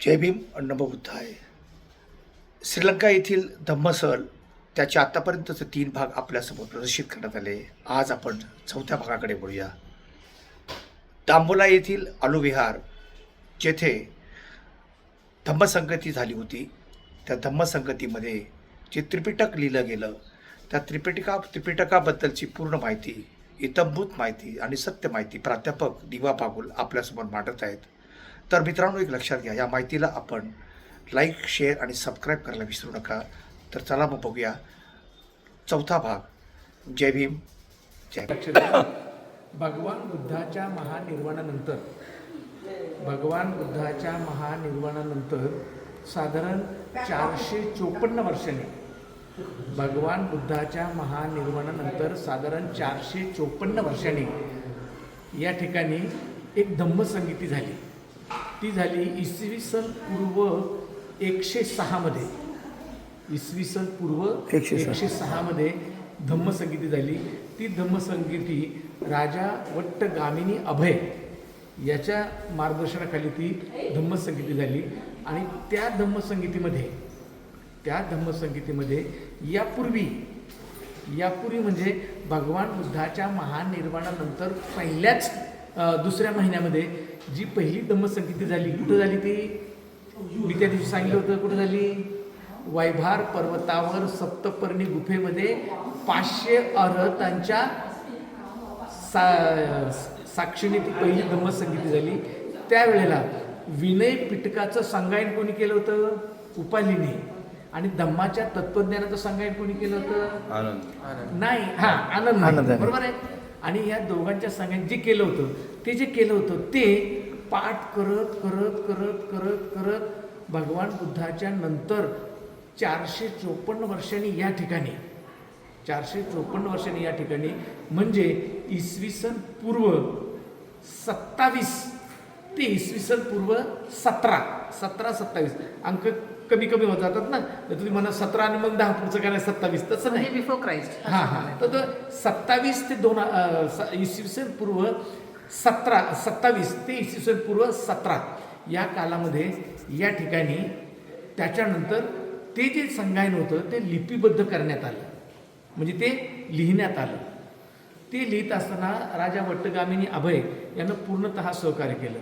जय भीम नमोबुद्ध आहे. श्रीलंका येथील धम्मसहल त्याचे आतापर्यंतचे 3 भाग आपल्यासमोर प्रदर्शित करण्यात आले. आज आपण 4थ्या भागाकडे वळूया. दांबोला येथील आलूविहार जेथे धम्मसंगती झाली होती, त्या धम्मसंगतीमध्ये जे त्रिपिटक लिहिलं गेलं, त्या त्रिपिटकाबद्दलची पूर्ण माहिती, इत्थंभूत माहिती आणि सत्य माहिती प्राध्यापक दिवा पागुल आपल्यासमोर मांडत आहेत. तर मित्रांनो, एक लक्षात घ्या, या माहितीला आपण लाईक, शेअर आणि सबस्क्राईब करायला विसरू नका. तर चला मग बघूया 4था भाग. जय भीम, जय भीम. भगवान बुद्धाच्या महानिर्वाणानंतर साधारण 454 वर्षांनी या ठिकाणी एक धम्मसंगीती झाली. ती झाली इसवी सन पूर्व 106 मध्ये. इसवी सन पूर्व 106 मध्ये धम्मसंगीती झाली. ती धम्मसंगीती राजा वट्टगामिनी अभय याच्या मार्गदर्शनाखाली ती धम्मसंगीती झाली. आणि त्या धम्मसंगीतीमध्ये यापूर्वी म्हणजे भगवान बुद्धाच्या महानिर्वाणानंतर पहिल्याच दुसऱ्या महिन्यामध्ये जी पहिली धम्मसंगीती झाली, कुठं झाली ती? मी त्या दिवशी सांगितलं होतं, कुठं झाली? वैभार पर्वतावर सप्तपर्णी गुफेमध्ये 500 अरहतांच्या साक्षीने ती पहिली धम्मसंगीती झाली. त्यावेळेला विनय पिटकाचं संगायन कोणी केलं होतं? उपालीने. आणि धम्माच्या तत्वज्ञानाचं संगायन कोणी केलं होतं? आनंद. बरोबर आहे. आणि या दोघांच्या संगायन जे केलं होतं ते पाठ करत भगवान बुद्धाच्या नंतर 454 वर्षांनी या ठिकाणी म्हणजे इसवी सन पूर्व 27 ते इसवी सन पूर्व 17-27 अंक कमी होत जातात ना. तर तुम्ही म्हणा 17 आणि मग 10 पुढचं काय 27, तसं नाही. Before Christ. तर 27 ते इसवी सन पूर्व 27 ते इसवी सन पूर्व 17 या कालामध्ये या ठिकाणी त्याच्यानंतर ते जे संगायन होतं ते लिपिबद्ध करण्यात आलं, म्हणजे ते लिहिण्यात आलं. ते लिहित असताना राजा वट्टगामिनी अभय यांना पूर्णतः सहकार्य केलं.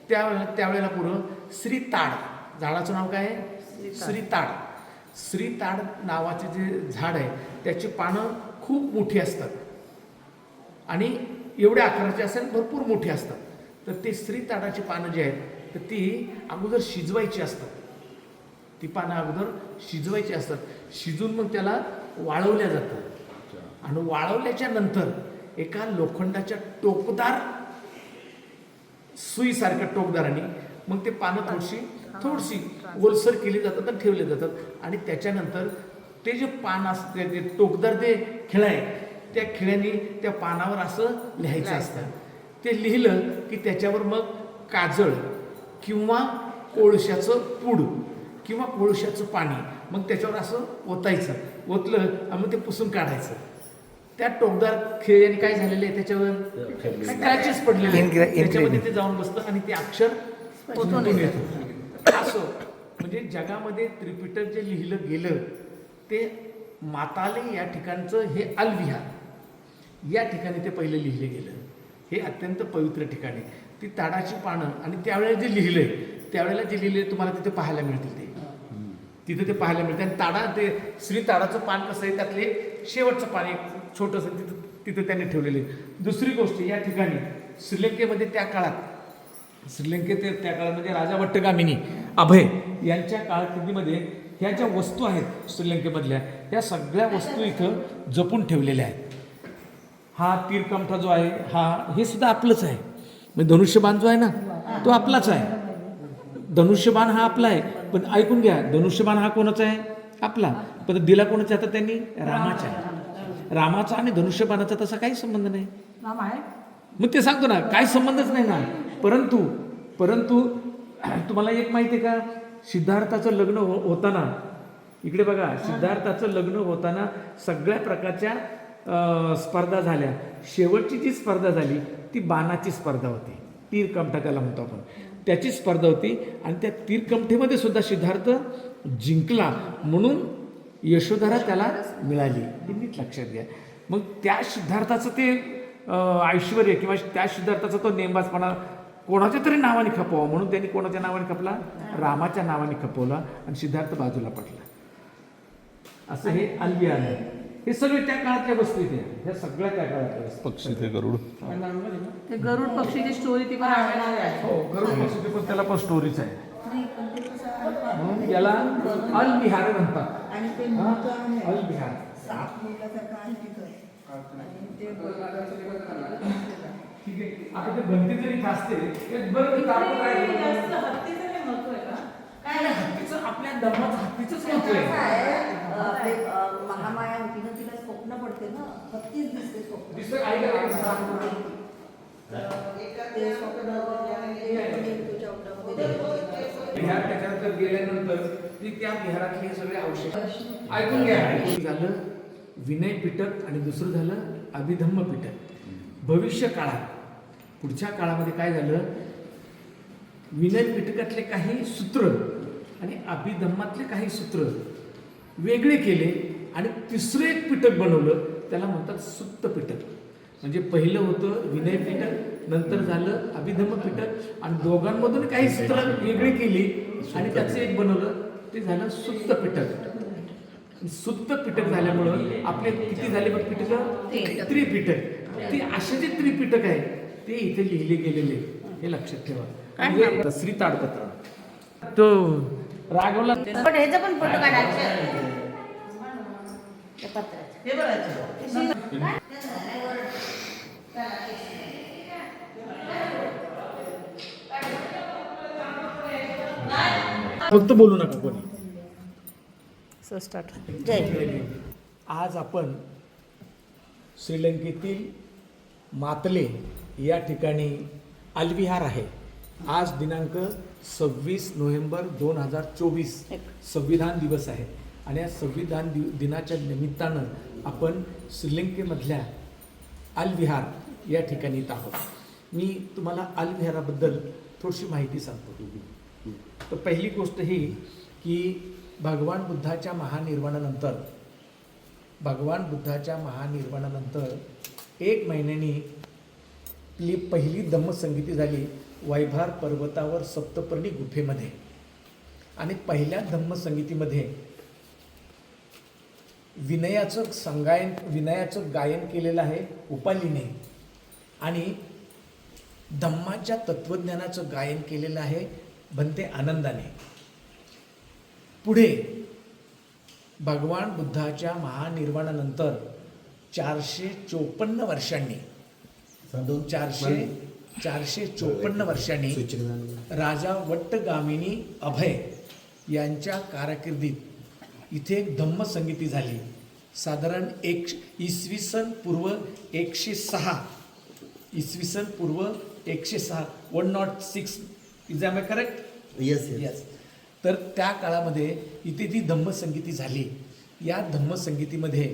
त्यावेळेला पुढं श्रीताड, झाडाचं नाव काय आहे? श्रीताड नावाचे जे झाड आहे त्याची पानं खूप मोठी असतात आणि एवढ्या आकाराची असेल, भरपूर मोठी असतात. तर ते श्रीताडाची पानं जी आहेत तर ती अगोदर शिजवायची असतात. शिजून मग त्याला वाळवल्या जातं. आणि वाळवल्याच्या नंतर एका लोखंडाच्या टोकदार सुईसारख्या टोकदाराने मग ते पानं थोडीशी ओलसर केली जातात आणि ठेवले जातात. आणि त्याच्यानंतर ते जे पान असते, ते टोकदार जे खिळा आहे, त्या खिळ्याने त्या पानावर असं लिहायचं असतं. ते लिहिलं की त्याच्यावर मग काजळ किंवा कोळशाचं पूड किंवा कोळशाचं पाणी मग त्याच्यावर असं ओतलं आणि मग ते पुसून काढायचं. त्या टोकदार खिळ्याने काय झालेलं आहे, त्याच्यावर स्क्रॅचेस पडलेले आहेत. त्याच्यामध्ये ते जाऊन बसतं आणि ते अक्षर पोचून येतं. असं म्हणजे जगामध्ये त्रिपिटक जे लिहिलं गेलं ते माताले या ठिकाणचं हे अलविहार या ठिकाणी ते पहिलं लिहिलं गेलं. हे अत्यंत पवित्र ठिकाणी ती ताडाची पानं. आणि त्यावेळेला जे लिहिलंय तुम्हाला तिथे पाहायला मिळतील. तिथे पाहायला मिळते. आणि ते श्रीताडाचं पान कसं आहे, त्यातले शेवटचं पान एक छोटंसं तिथं त्यांनी ठेवलेलं आहे. दुसरी गोष्ट, या ठिकाणी श्रीलंकेमध्ये त्या काळात म्हणजे राजा वट्टगामिनी अभय यांच्या काळामध्ये ह्या ज्या वस्तू आहेत श्रीलंकेमधल्या, या सगळ्या वस्तू इथं जपून ठेवलेल्या आहेत. हा तीरकमठा जो आहे हे सुद्धा आपलंच आहे. म्हणजे धनुष्यबाण जो आहे ना तो आपलाच आहे. धनुष्यबाण हा आपला आहे. पण ऐकून घ्या, धनुष्यबाण हा कोणाचा आहे? आपला. पण दिला कोणाचा आता त्यांनी? रामाचा आहे. रामाचा आणि धनुष्यबाणाचा तसा काही संबंध नाही. मग ते सांगतो ना, काही संबंधच नाही ना. परंतु तुम्हाला एक माहिती आहे का, सिद्धार्थाचं लग्न होताना, इकडे बघा, सिद्धार्थाचं लग्न होताना सगळ्या प्रकारच्या स्पर्धा झाल्या. शेवटची जी स्पर्धा झाली ती बाणाची स्पर्धा होती. तीर कमठा त्याला म्हणतो आपण. त्याची स्पर्धा होती आणि त्या तीरकमठेमध्ये सुद्धा सिद्धार्थ जिंकला म्हणून यशोधरा त्याला मिळाली. हे नीट लक्षात घ्या. मग त्या सिद्धार्थाचं ते ऐश्वर किंवा त्या सिद्धार्थाचा तो नेमबाजपणा कोणाच्या तरी नावाने खपवा म्हणून त्यांनी कोणाच्या नावाने खपला, रामाच्या नावाने खपवला आणि सिद्धार्थ बाजूला पडला. असं हे अल्विहार आहे. हे सगळे त्या काळातल्या वस्तू इथे आहेत. ह्या सगळ्या त्या काळातल्या वस्तू. पक्षी ते गरुड ते गरुड पक्षीची स्टोरी ती पण आवडणार हो, गरुड पक्षी पण त्याला पण स्टोरीच आहे. म्हणून याला अल्विहार म्हणतात. आणि ते हा? मोठं आहे. अल्विहार. साप मुलासारखं आहे तिथं. आणि ते ठीक आहे. आता ते गणती जरी असते बरं ते आपण काय जास्त हत्तीचं नाही महत्व आहे का? काय हत्तीचं आपल्या धर्माचं हत्तीचंच महत्व कसं आहे. आहे, आपले, महामाया होती ना, तिला स्वप्न पडते ना, हत्तीच दिसते स्वप्न. दिसतं काय करायचं? ते स्वप्न तुझ्या उठामध्ये बिहार त्याच्यानंतर गेल्यानंतर ती त्या बिहारातले हे सगळे अवशेष ऐकून घ्या. एक झालं विनय पिटक आणि दुसरं झालं अभिधम्म पिटक. भविष्य काळात पुढच्या काळामध्ये काय झालं, विनय पिटकातले काही सूत्र आणि अभिधम्मातले काही सूत्र वेगळे केले आणि तिसरं एक पिटक बनवलं, त्याला म्हणतात सुप्त पिटक. म्हणजे पहिलं होतं विनय पिटक, नंतर झालं अभिधम्म पिटक आणि दोघांमधून काही सूत्र वेगळी केली आणि त्याचं एक बनवलं, ते झालं सुप्त पिटक. सुप्त पिटक झाल्यामुळं आपले किती झाले बघ पिटक, त्रिपिटक. ते असे जे त्रिपिटक आहे ते इथे लिहिले गेलेले, हे लक्षात ठेवा. म्हणजे श्री ताडपत्र तो राघवला पण ह्याचा पण फोटो काढायचा त्या पत्राचा. हे बघायचं. फक्त बोलू नका कोणी. So start. जय. आज आपण श्रीलंकेतील मातले या ठिकाणी अल्विहार आहे. आज दिनांक 26 नोव्हेंबर 2024 संविधान दिवस आहे आणि या संविधान दिनाच्या निमित्तानं आपण श्रीलंकेमधल्या अल्विहार या ठिकाणी येत आहोत. मी तुम्हाला अल्विहाराबद्दल थोडीशी माहिती सांगतो. तर पहिली गोष्ट ही की भगवान बुद्धाच्या महानिर्वाणानंतर 1 महिन्यानी पहिली धम्मसंगीती झाली वैभार पर्वतावर सप्तपर्णी गुफेमध्ये. आणि पहिल्या धम्मसंगीतीमध्ये विनयाचं गायन केलेलं आहे उपालीने आणि धम्माच्या तत्वज्ञानाचं गायन केलेलं आहे भंते आनंदाने. पुढे भगवान बुद्धाच्या महानिर्वाणानंतर 454 वर्षांनी 454 वर्षांनी राजा वट्टगामिनी अभय यांच्या कारकिर्दीत इथे एक धम्मसंगीती झाली. साधारण इसवी सन पूर्व 106 106 is am I correct? Yes. तर त्या काळामध्ये इथे ती धम्मसंगीती झाली. या धम्मसंगीतीमध्ये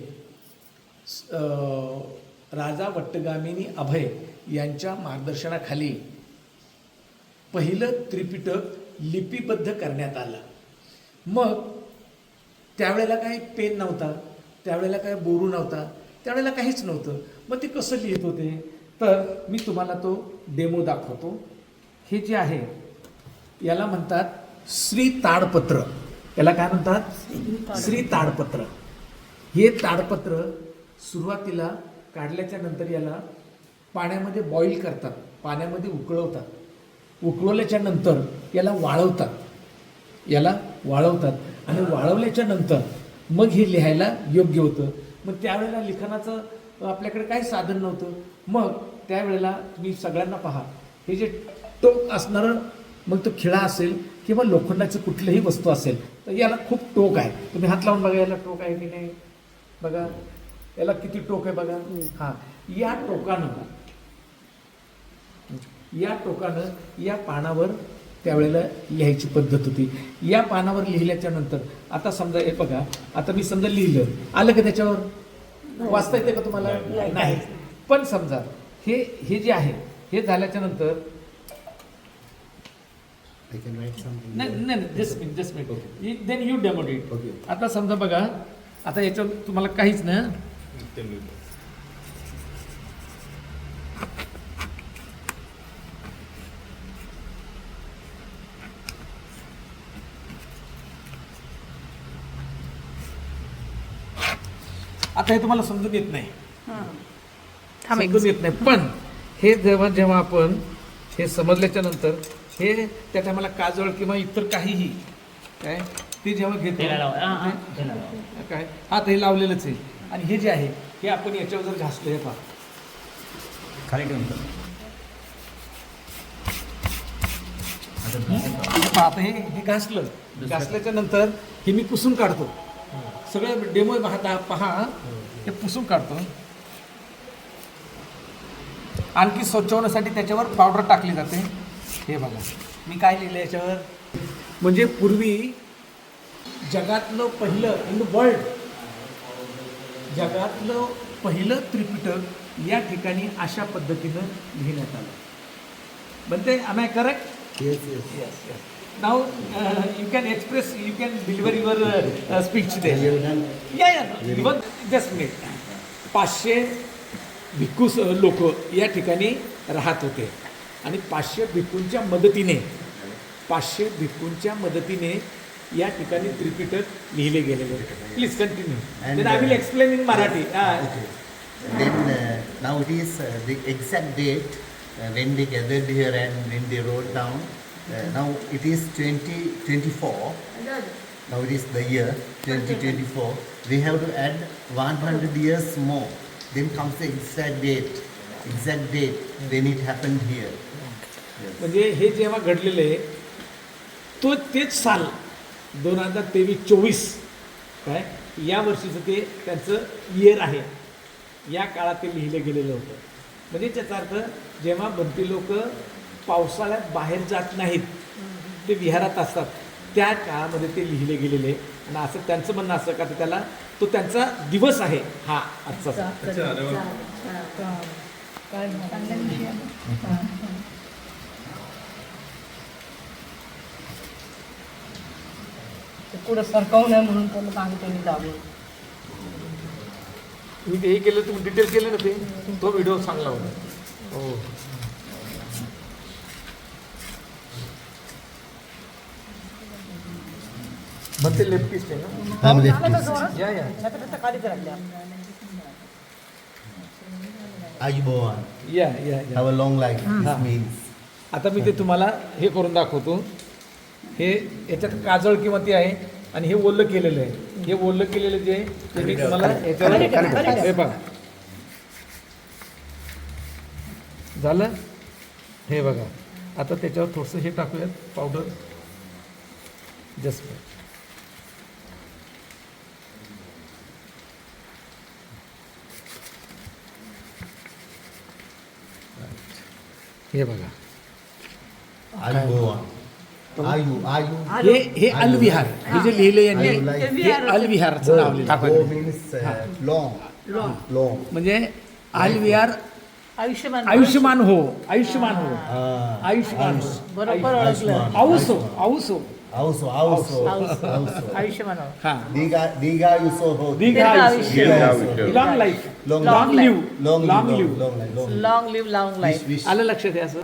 राजा वट्टगामिनी अभय यांच्या मार्गदर्शनाखाली पहिलं त्रिपिटक लिपिबद्ध करण्यात आलं. मग त्यावेळेला काही पेन नव्हता, त्यावेळेला काही बोरू नव्हता, त्यावेळेला काहीच नव्हतं. मग ते कसं लिहित होते तर मी तुम्हाला तो डेमो दाखवतो. हे जे आहे याला म्हणतात श्री ताडपत्र. याला काय म्हणतात? श्री ताडपत्र. हे ताडपत्र सुरुवातीला काढल्याच्या नंतर याला पाण्यामध्ये बॉईल करतात, पाण्यामध्ये उकळवतात. उकळवल्याच्या नंतर याला वाळवतात आणि वाळवल्याच्या नंतर मग हे लिहायला योग्य होतं. मग त्यावेळेला लिखाणाचं आपल्याकडे काही साधन नव्हतं. मग त्यावेळेला तुम्ही सगळ्यांना पहा, हे जे टोक असणारं मग तो खिळा असेल किंवा लोखंडाची कुठलीही वस्तू असेल तर याला खूप टोक आहे. तुम्ही हात लावून बघा, याला टोक आहे की नाही बघा, याला किती टोक आहे बघा. हां, या टोकानं या पानावर त्यावेळेला लिहायची पद्धत होती. या पानावर लिहिल्याच्या नंतर आता समजा हे बघा, आता मी समजा लिहिलं, आलं का त्याच्यावर वाचता येते का तुम्हाला? नाही. पण समजा हे जे आहे हे झाल्याच्या नंतर I can write something. नाही there. नाही जस्ट मिनिट देन यू डेमोडेट. Okay. आता समजा बघा, आता याच्यावर तुम्हाला काहीच नाही. आता हे तुम्हाला समजून येत नाही, समजून येत नाही. पण हे जेव्हा जेव्हा आपण हे समजल्याच्या नंतर हे त्या टायमाला काजळ किंवा इतर काहीही काय ते जेव्हा घेतो काय हा तर हे लावलेलंच आहे. आणि हे जे आहे हे आपण याच्यावर जर घासलं, हे पहा खाली ठेवून कर. हे पहा, आता हे घासल्याच्या नंतर हे मी पुसून काढतो. सगळं डेमो पहा हे पुसून काढतो. आणखी स्वच्छ होण्यासाठी त्याच्यावर पावडर टाकली जाते. हे बघा मी काय लिहिलं याच्यावर, म्हणजे पूर्वी जगातलं पहिलं इन द वर्ल्ड, जगातलं पहिलं त्रिपिटक या ठिकाणी अशा पद्धतीनं लिहिण्यात आलं. म्हणते आम I correct? Yes, yes. Yes, yes. Now you can express, you can deliver your speech Have there. you done? Yeah. Even just minute. 500 भिक्खू लोक या ठिकाणी राहत होते आणि 500 भिक्खूंच्या मदतीने या ठिकाणी त्रिपिटक लिहिले गेलेले होते. Please continue. And, Then I will explain in Marathi. Okay. Then now it is the exact date when they gathered here and when they wrote down. Now it is 2024. Now it is the year 2024. We have to add 100 years more. Then comes the exact date when it happened here. म्हणजे हे जेव्हा घडलेलं आहे तो तेच साल 2023-24 काय या वर्षीचं ते त्यांचं इयर आहे. या काळात ते लिहिलं गेलेलं होतं. म्हणजे त्याचा अर्थ जेव्हा बनती लोक पावसाळ्यात बाहेर जात नाहीत, ते विहारात असतात, त्या काळामध्ये ते लिहिले गेलेले. आणि असं त्यांचं म्हणणं असं का तर त्याला तो त्यांचा दिवस आहे हा आजचा. पुढं सरकावू नये म्हणून त्याला मागे त्यांनी लावलं. तुम्ही ते हे केलं, तुम्ही डिटेल केलं ना ते, तो व्हिडिओ चांगला होता. हो मग ते लेफ्टिस्ट आहे ना. या खालीच राहिल्या. Ayubowan. या Have a long life. This means. आता मी ते तुम्हाला हे करून दाखवतो. हे याच्यात काजळ किंवा ते आहे आणि हे ओलं केलेलं आहे. हे ओलं केलेलं जे आहे ते मी तुम्हाला याच्यावर हे बघा झालं. हे बघा आता त्याच्यावर थोडंसं हे टाकूयात पावडर. जस्ट हे बघा Ayubowan. Ayu. हे अलविहार हे जे लिहिलं यांनी हे अलविहारचं नाव Go लिहिलं. means long. म्हणजे अलविहार आयुष्यमान आयुष्यमान हो Ah. आयुष्यमान बरोबर ओळखलं. औसो Also. आयुष्यमान हा Diga yuso ho. दीर्घायुष्य, दीर्घायुष्य. Long life, Long long live, Long long live. Live. Long life. Long live long life. Wish. आलं लक्षात आहे असं.